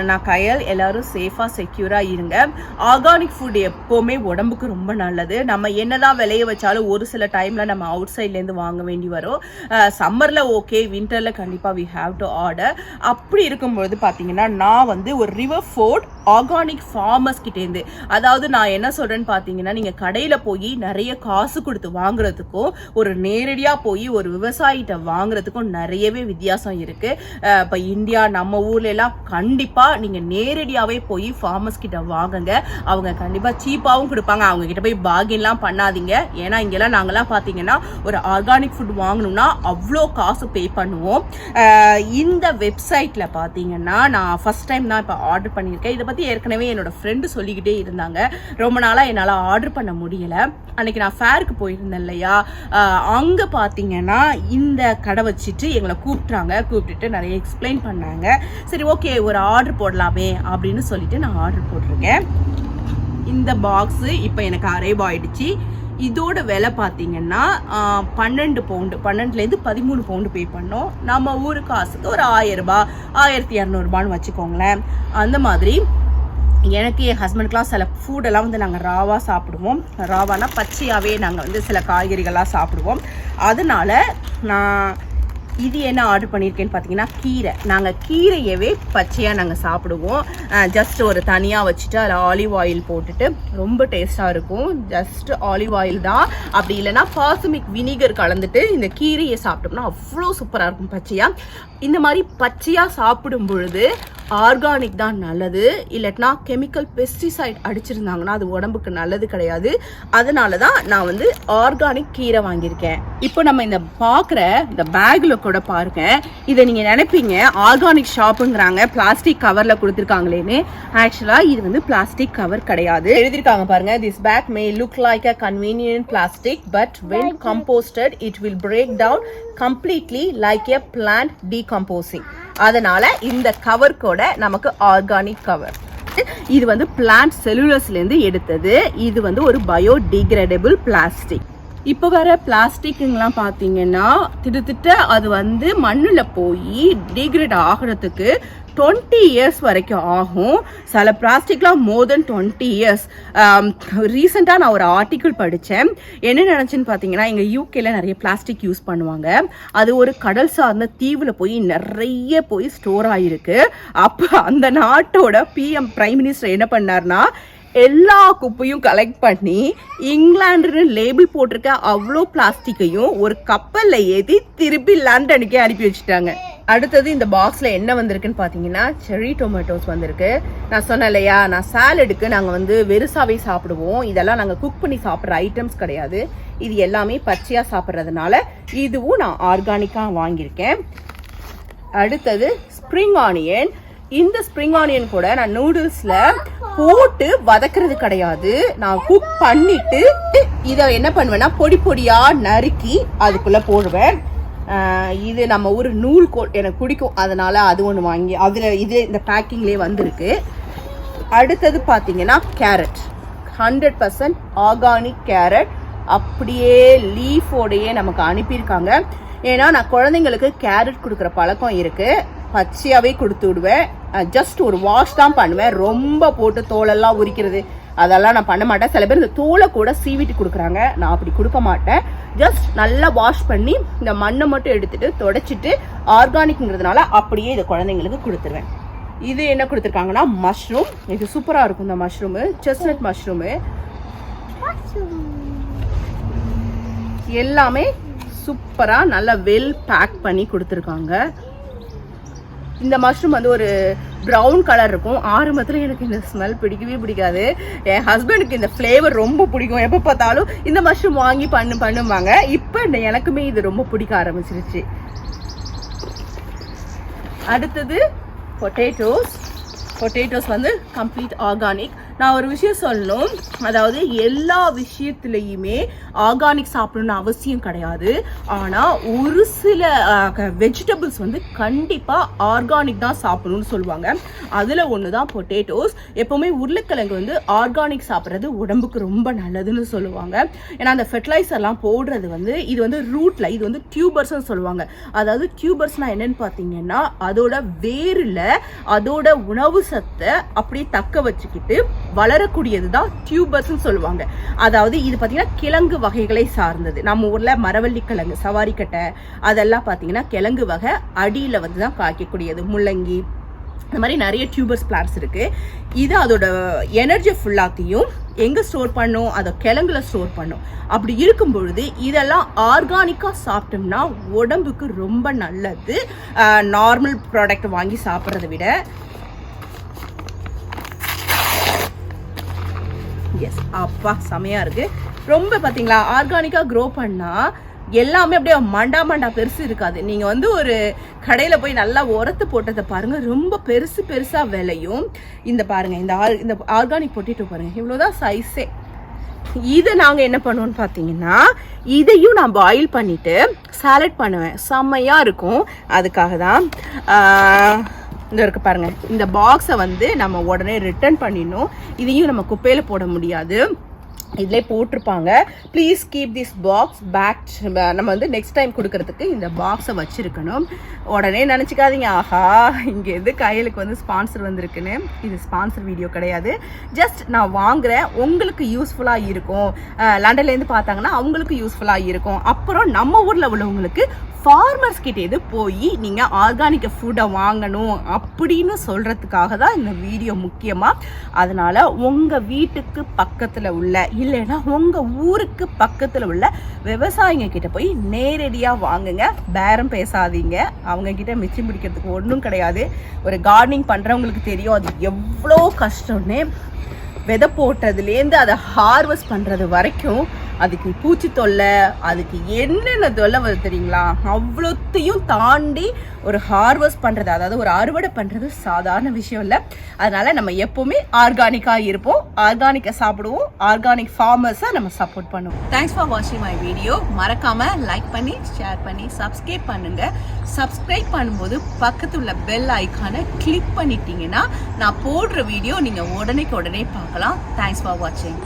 நான் கயல் எல்லாரும் சேஃபாக செக்யூராக இருங்க. ஆர்கானிக் ஃபுட் எப்போவுமே உடம்புக்கு ரொம்ப நல்லது. நம்ம என்னதான் விளைய வச்சாலும் ஒரு சில டைமில் நம்ம அவுட் சைட்லேருந்து வாங்க வேண்டி வரும். சம்மரில் ஓகே, வின்டரில் கண்டிப்பாக வி ஹாவ் டு ஆர்டர். அப்படி இருக்கும்பொழுது பார்த்தீங்கன்னா நான் வந்து ஒரு ரிவர்ஃபோர்ட் ஆர்கானிக் ஃபார்மர்ஸ் கிட்டேருந்து, அதாவது நான் என்ன சொல்கிறேன்னு பார்த்தீங்கன்னா நீங்கள் கடையில் போய் நிறைய காசு கொடுத்து வாங்குறதுக்கும் ஒரு நேரடியாக போய் ஒரு விவசாயிகிட்ட வாங்குறதுக்கும் நிறையவே வித்தியாசம் இருக்குது. இப்போ இந்தியா நம்ம ஊர்ல எல்லாம் கண்டிப்பாக நீங்கள் நேரடியாகவே போய் ஃபார்மர்ஸ் கிட்ட வாங்குங்க. அவங்க கண்டிப்பாக சீப்பாகவும் கொடுப்பாங்க. அவங்க கிட்ட போய் பார்கென்லாம் பண்ணாதீங்க. ஏன்னா இங்கெல்லாம் நாங்கள்லாம் பார்த்தீங்கன்னா ஒரு ஆர்கானிக் ஃபுட் வாங்கணும்னா அவ்வளோ காசு பே பண்ணுவோம். இந்த வெப்சைட்டில் பார்த்தீங்கன்னா நான் ஃபர்ஸ்ட் டைம் தான் இப்போ ஆர்டர் பண்ணியிருக்கேன். இதை பற்றி ஏற்கனவே என்னோட ஃப்ரெண்டு சொல்லிக்கிட்டே இருந்தாங்க. ரொம்ப நாளாக என்னால் ஆர்டர் பண்ண முடியல. அன்னைக்கு நான் ஃபேருக்கு போயிருந்தேன் இல்லையா, அங்கே பார்த்தீங்கன்னா இந்த கடை வச்சுட்டு எங்களை கூப்பிட்டுட்டு நிறைய எக்ஸ்பிளைன் பண்ணாங்க. சரி ஓகே ஒரு ஆர்டர் போடலாமே அப்படின்னு சொல்லிட்டு நான் ஆர்டர் போட்டிருக்கேன். இந்த பாக்ஸு இப்போ எனக்கு அரைவ் ஆயிடுச்சு. இதோட விலை பார்த்தீங்கன்னா 12 பவுண்டு, 12லேருந்து 13 பவுண்டு பே பண்ணோம். நம்ம ஊரு காசுக்கு ஒரு 1000 ரூபாய் 1200 வச்சுக்கோங்களேன். அந்த மாதிரி எனக்கு என் ஹஸ்பண்டுக்கெலாம் சில ஃபுட்டெல்லாம் வந்து நாங்கள் ராவாக சாப்பிடுவோம். ராவானா பச்சையாகவே நாங்கள் வந்து சில காய்கறிகள்லாம் சாப்பிடுவோம். அதனால நான் இது என்ன ஆர்டர் பண்ணியிருக்கேன்னு பார்த்தீங்கன்னா கீரை. நாங்கள் கீரையவே பச்சையாக நாங்கள் சாப்பிடுவோம். ஜஸ்ட் ஒரு தனியாக வச்சுட்டு அதில் ஆலிவ் ஆயில் போட்டுட்டு ரொம்ப டேஸ்ட்டாக இருக்கும். ஜஸ்ட் ஆலிவ் ஆயில் தான், அப்படி இல்லைன்னா பால்சமிக் வினிகர் கலந்துட்டு இந்த கீரையை சாப்பிட்டோம்னா அவ்வளோ சூப்பராக இருக்கும் பச்சையாக. இந்த மாதிரி பச்சையாக சாப்பிடும் பொழுது ஆர்கானிக் தான் நல்லது. இல்லைன்னா கெமிக்கல் பெஸ்டிசைட் அடிச்சிருந்தாங்கன்னா அது உடம்புக்கு நல்லது கிடையாது. அதனால தான் நான் வந்து ஆர்கானிக் கீரை வாங்கியிருக்கேன். இப்போ நம்ம இந்த பார்க்குற இந்த பேக்கில் கூட பாருங்க, இதை நீங்கள் நினைப்பீங்க ஆர்கானிக் ஷாப்புங்கிறாங்க, பிளாஸ்டிக் கவரில் கொடுத்துருக்காங்களேன்னு. ஆக்சுவலாக இது வந்து பிளாஸ்டிக் கவர் கிடையாது. எழுதியிருக்காங்க பாருங்க, this bag may look like a convenient plastic but when composted it will break down completely like a plant decomposing. அதனால இந்த கவர் கூட நமக்கு ஆர்கானிக் கவர். இது வந்து பிளான்ட் செல்லுலஸ்லேருந்து எடுத்தது. இது வந்து ஒரு பயோடிகிரேடபிள் பிளாஸ்டிக். இப்போ வர பிளாஸ்டிக்குங்கெலாம் பார்த்தீங்கன்னா திட்டத்தட்ட அது வந்து மண்ணில் போய் டிகிரேட் ஆகிறதுக்கு 20 இயர்ஸ் வரைக்கும் ஆகும். சில பிளாஸ்டிக்லாம் மோர் தென் 20 இயர்ஸ். ரீசெண்டாக நான் ஒரு ஆர்டிக்கிள் படித்தேன். என்ன நினச்சின்னு பார்த்தீங்கன்னா எங்கள் யூகேல நிறைய பிளாஸ்டிக் யூஸ் பண்ணுவாங்க. அது ஒரு கடல் சார்ந்த தீவில் போய் நிறைய போய் ஸ்டோர் ஆகிருக்கு. அப்போ அந்த நாட்டோட பிரைம் மினிஸ்டர் என்ன பண்ணார்னா எல்லா குப்பையும் கலெக்ட் பண்ணி இங்கிலாந்துன்னு லேபிள் போட்டிருக்க அவ்வளோ பிளாஸ்டிக்கையும் ஒரு கப்பலில் ஏற்றி திருப்பி லண்டனுக்கே அனுப்பி வச்சுட்டாங்க. அடுத்தது இந்த பாக்ஸில் என்ன வந்திருக்குன்னு பார்த்தீங்கன்னா செர்ரி டொமேட்டோஸ் வந்திருக்கு. நான் சொன்னேன் இல்லையா, நான் சாலடுக்கு நாங்கள் வந்து வெறுசாவே சாப்பிடுவோம். இதெல்லாம் நாங்கள் குக் பண்ணி சாப்பிட்ற ஐட்டம்ஸ் கிடையாது. இது எல்லாமே பச்சையாக சாப்பிட்றதுனால இதுவும் நான் ஆர்கானிக்காக வாங்கியிருக்கேன். அடுத்தது ஸ்ப்ரிங் ஆனியன். இந்த ஸ்ப்ரிங் ஆனியன் கூட நான் நூடுல்ஸில் போட்டு வதக்குறது கிடையாது. நான் குக் பண்ணிட்டு இதை என்ன பண்ணுவேன்னா பொடி பொடியாக நறுக்கி அதுக்குள்ளே போடுவேன். இது நம்ம ஒரு நூல் எனக்கு பிடிக்கும், அதனால அது ஒன்று வாங்கி அதில் இது இந்த பேக்கிங்லேயே வந்திருக்கு. அடுத்தது பார்த்தீங்கன்னா கேரட், 100% ஆர்கானிக் கேரட் அப்படியே லீஃபோடையே நமக்கு அனுப்பியிருக்காங்க. ஏன்னா நான் குழந்தைங்களுக்கு கேரட் கொடுக்குற பழக்கம் இருக்குது. பச்சையாகவே கொடுத்து விடுவேன். ஜஸ்ட் ஒரு வாஷ் தான் பண்ணுவேன். ரொம்ப போட்டு தோலெல்லாம் உரிக்கிறது அதெல்லாம் நான் பண்ண மாட்டேன். சில பேர் இந்த தோலை கூட சீவிட்டு கொடுக்குறாங்க. நான் அப்படி கொடுக்க மாட்டேன். ஜஸ்ட் நல்லா வாஷ் பண்ணி இந்த மண்ணை மட்டும் எடுத்துட்டு தொடச்சிட்டு ஆர்கானிக்ங்கிறதுனால அப்படியே இதை குழந்தைங்களுக்கு கொடுத்துருவேன். இது என்ன கொடுத்துருக்காங்கன்னா மஷ்ரூம். இது சூப்பராக இருக்கும். இந்த மஷ்ரூமு செஸ்னட் மஷ்ரூமு எல்லாமே சூப்பராக நல்லா வெல் பேக் பண்ணி கொடுத்துருக்காங்க. இந்த மஷ்ரூம் வந்து ஒரு ப்ரௌன் கலர் இருக்கும். ஆரம்பத்தில் எனக்கு இந்த ஸ்மெல் பிடிக்கவே பிடிக்காது. என் ஹஸ்பண்டுக்கு இந்த ஃப்ளேவர் ரொம்ப பிடிக்கும். எப்போ பார்த்தாலும் இந்த மஷ்ரூம் வாங்கி பண்ணுவாங்க. இப்போ எனக்குமே இது ரொம்ப பிடிக்க ஆரம்பிச்சிருச்சு. அடுத்தது பொட்டேட்டோஸ் வந்து கம்ப்ளீட் ஆர்கானிக். நான் ஒரு விஷயம் சொல்லணும், அதாவது எல்லா விஷயத்துலையுமே ஆர்கானிக் சாப்பிடணும்னு அவசியம் கிடையாது. ஆனால் ஒரு சில வெஜிடபிள்ஸ் வந்து கண்டிப்பாக ஆர்கானிக் தான் சாப்பிடணும்னு சொல்லுவாங்க. அதில் ஒன்று தான் பொட்டேட்டோஸ். எப்போவுமே உருளைக்கிழங்கு வந்து ஆர்கானிக் சாப்பிட்றது உடம்புக்கு ரொம்ப நல்லதுன்னு சொல்லுவாங்க. ஏன்னா அந்த ஃபெர்டிலைசர்லாம் போடுறது வந்து இது வந்து ரூட்டில், இது வந்து டியூபர்ஸ்ன்னு சொல்லுவாங்க. அதாவது டியூபர்ஸ்னால் என்னென்னு பார்த்தீங்கன்னா அதோட வேரில் அதோட உணவு சத்தை அப்படியே தக்க வச்சுக்கிட்டு வளரக்கூடியது தான் டியூபர்ஸ்ன்னு சொல்லுவாங்க. அதாவது இது பார்த்தீங்கன்னா கிழங்கு வகைகளை சார்ந்தது. நம்ம ஊரில் மரவள்ளி கிழங்கு, சவாரிக்கட்டை, அதெல்லாம் பார்த்தீங்கன்னா கிழங்கு வகை அடியில் வந்து தான் காய்க்கக்கூடியது. முள்ளங்கி, இந்த மாதிரி நிறைய டியூபர்ஸ் பிளான்ட்ஸ் இருக்குது. இது அதோட எனர்ஜி ஃபுல்லாத்தையும் எங்கே ஸ்டோர் பண்ணும்? அதை கிழங்குல ஸ்டோர் பண்ணும். அப்படி இருக்கும் பொழுது இதெல்லாம் ஆர்கானிக்காக சாப்பிட்டோம்னா உடம்புக்கு ரொம்ப நல்லது, நார்மல் ப்ராடக்ட் வாங்கி சாப்பிட்றத விட. எஸ், அப்பா செமையாக இருக்குது. ரொம்ப பார்த்தீங்களா ஆர்கானிக்காக க்ரோ பண்ணால் எல்லாமே அப்படியே மண்டா பெருசு இருக்காது. நீங்கள் வந்து ஒரு கடையில் போய் நல்லா உரத்து போட்டதை பாருங்கள், ரொம்ப பெருசாக விளையும். இந்த பாருங்கள், இந்த ஆர்கானிக் பொட்டேட்டோ பாருங்கள், இவ்வளோதான் சைஸே. இதை நாங்கள் என்ன பண்ணுவோம்னு பார்த்தீங்கன்னா இதையும் நான் பாயில் பண்ணிவிட்டு சாலட் பண்ணுவேன், செம்மையாக இருக்கும். அதுக்காக தான் இந்த இருக்குது பாருங்கள், இந்த பாக்ஸை வந்து நம்ம உடனே ரிட்டர்ன் பண்ணிடணும். இதையும் நம்ம குப்பையில் போட முடியாது, இதிலே போட்டிருப்பாங்க. Please keep this box pack. நம்ம வந்து நெக்ஸ்ட் டைம் கொடுக்கறதுக்கு இந்த பாக்ஸை வச்சுருக்கணும். உடனே நினச்சிக்காதீங்க, ஆஹா இங்கே எது கையலுக்கு வந்து ஸ்பான்சர் வந்திருக்குன்னு. இது ஸ்பான்சர் வீடியோ கிடையாது. ஜஸ்ட் நான் வாங்குகிறேன், உங்களுக்கு யூஸ்ஃபுல்லாக இருக்கும். லண்டன்லேருந்து பார்த்தாங்கன்னா அவங்களுக்கு யூஸ்ஃபுல்லாக இருக்கும். அப்புறம் நம்ம ஊரில் உள்ளவங்களுக்கு ஃபார்மர்ஸ் கிட்ட எது போய் நீங்கள் ஆர்கானிக் ஃபுட்டை வாங்கணும் அப்படின்னு சொல்கிறதுக்காக தான் இந்த வீடியோ முக்கியமாக. அதனால் உங்கள் வீட்டுக்கு பக்கத்தில் உள்ள, இல்லைன்னா உங்கள் ஊருக்கு பக்கத்தில் உள்ள விவசாயிங்க கிட்ட போய் நேரடியாக வாங்குங்க, பேரம் பேசாதீங்க. அவங்கக்கிட்ட மிச்சம் பிடிக்கிறதுக்கு ஒன்றும் கிடையாது. ஒரு கார்டனிங் பண்ணுறவங்களுக்கு தெரியும் அது எவ்வளோ கஷ்டம்னு. விதை போட்டதுலேருந்து அதை ஹார்வெஸ்ட் பண்ணுறது வரைக்கும் அதுக்கு பூச்சி தொல்லை, அதுக்கு என்னென்ன தொல்லை வருது தெரியுங்களா? அவ்வளோத்தையும் தாண்டி ஒரு ஹார்வெஸ்ட் பண்ணுறது, அதாவது ஒரு அறுவடை பண்ணுறது சாதாரண விஷயம் இல்லை. அதனால் நம்ம எப்போவுமே ஆர்கானிக்காக இருப்போம், ஆர்கானிக்கை சாப்பிடுவோம், ஆர்கானிக் ஃபார்மர்ஸை நம்ம சப்போர்ட் பண்ணுவோம். தேங்க்ஸ் ஃபார் வாட்சிங் மை வீடியோ. மறக்காமல் லைக் பண்ணி, ஷேர் பண்ணி, சப்ஸ்கிரைப் பண்ணுங்கள். சப்ஸ்கிரைப் பண்ணும்போது பக்கத்தில் உள்ள பெல் ஐக்கானை கிளிக் பண்ணிட்டீங்கன்னா நான் போடுற வீடியோ நீங்கள் உடனே பார்க்கலாம். தேங்க்ஸ் ஃபார் வாட்சிங்.